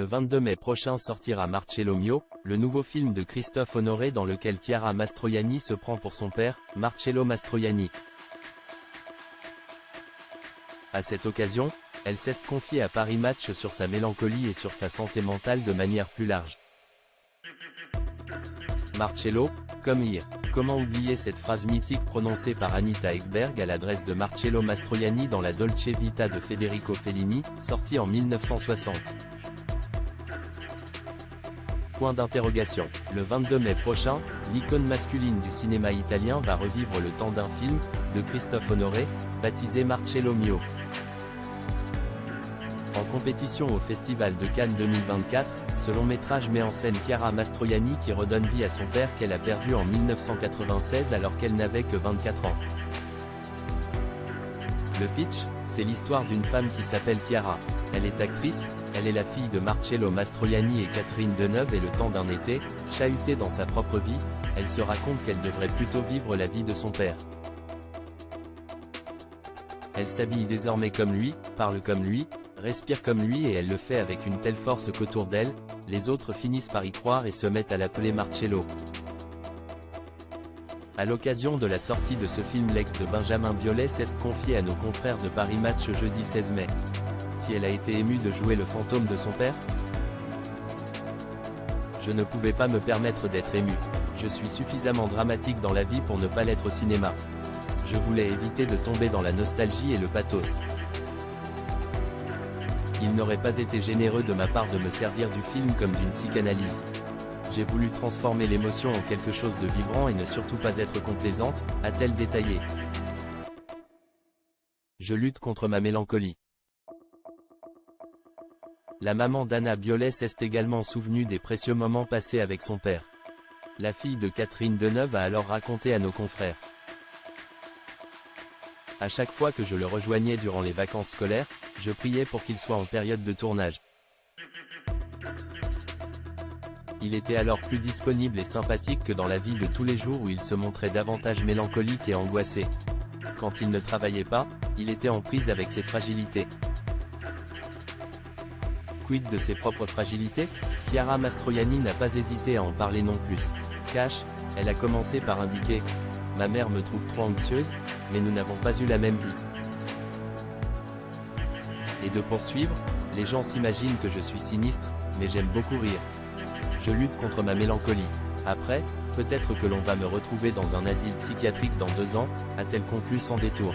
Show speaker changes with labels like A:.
A: Le 22 mai prochain sortira Marcello Mio, le nouveau film de Christophe Honoré dans lequel Chiara Mastroianni se prend pour son père, Marcello Mastroianni. À cette occasion, elle s'est confiée à Paris Match sur sa mélancolie et sur sa santé mentale de manière plus large. Marcello, come here. Comment oublier cette phrase mythique prononcée par Anita Ekberg à l'adresse de Marcello Mastroianni dans la Dolce Vita de Federico Fellini, sortie en 1960. Point d'interrogation. Le 22 mai prochain, l'icône masculine du cinéma italien va revivre le temps d'un film, de Christophe Honoré, baptisé Marcello Mio. En compétition au Festival de Cannes 2024, ce long métrage met en scène Chiara Mastroianni qui redonne vie à son père qu'elle a perdu en 1996 alors qu'elle n'avait que 24 ans. Le pitch, c'est l'histoire d'une femme qui s'appelle Chiara. Elle est actrice, elle est la fille de Marcello Mastroianni et Catherine Deneuve et le temps d'un été, chahutée dans sa propre vie, elle se raconte qu'elle devrait plutôt vivre la vie de son père. Elle s'habille désormais comme lui, parle comme lui, respire comme lui et elle le fait avec une telle force qu'autour d'elle, les autres finissent par y croire et se mettent à l'appeler Marcello. À l'occasion de la sortie de ce film, l'ex de Benjamin Biolay s'est confié à nos confrères de Paris Match jeudi 16 mai. Si elle a été émue de jouer le fantôme de son père? Je ne pouvais pas me permettre d'être émue. Je suis suffisamment dramatique dans la vie pour ne pas l'être au cinéma. Je voulais éviter de tomber dans la nostalgie et le pathos. Il n'aurait pas été généreux de ma part de me servir du film comme d'une psychanalyse. J'ai voulu transformer l'émotion en quelque chose de vibrant et ne surtout pas être complaisante, a-t-elle détaillé. Je lutte contre ma mélancolie. La maman d'Anna Biolay s'est également souvenue des précieux moments passés avec son père. La fille de Catherine Deneuve a alors raconté à nos confrères. À chaque fois que je le rejoignais durant les vacances scolaires, je priais pour qu'il soit en période de tournage. Il était alors plus disponible et sympathique que dans la vie de tous les jours où il se montrait davantage mélancolique et angoissé. Quand il ne travaillait pas, il était en prise avec ses fragilités. Quid de ses propres fragilités? Chiara Mastroianni n'a pas hésité à en parler non plus. Cash, elle a commencé par indiquer « Ma mère me trouve trop anxieuse, mais nous n'avons pas eu la même vie. » Et de poursuivre, « Les gens s'imaginent que je suis sinistre, mais j'aime beaucoup rire. Je lutte contre ma mélancolie. Après, peut-être que l'on va me retrouver dans un asile psychiatrique dans 2 ans, a-t-elle conclu sans détour.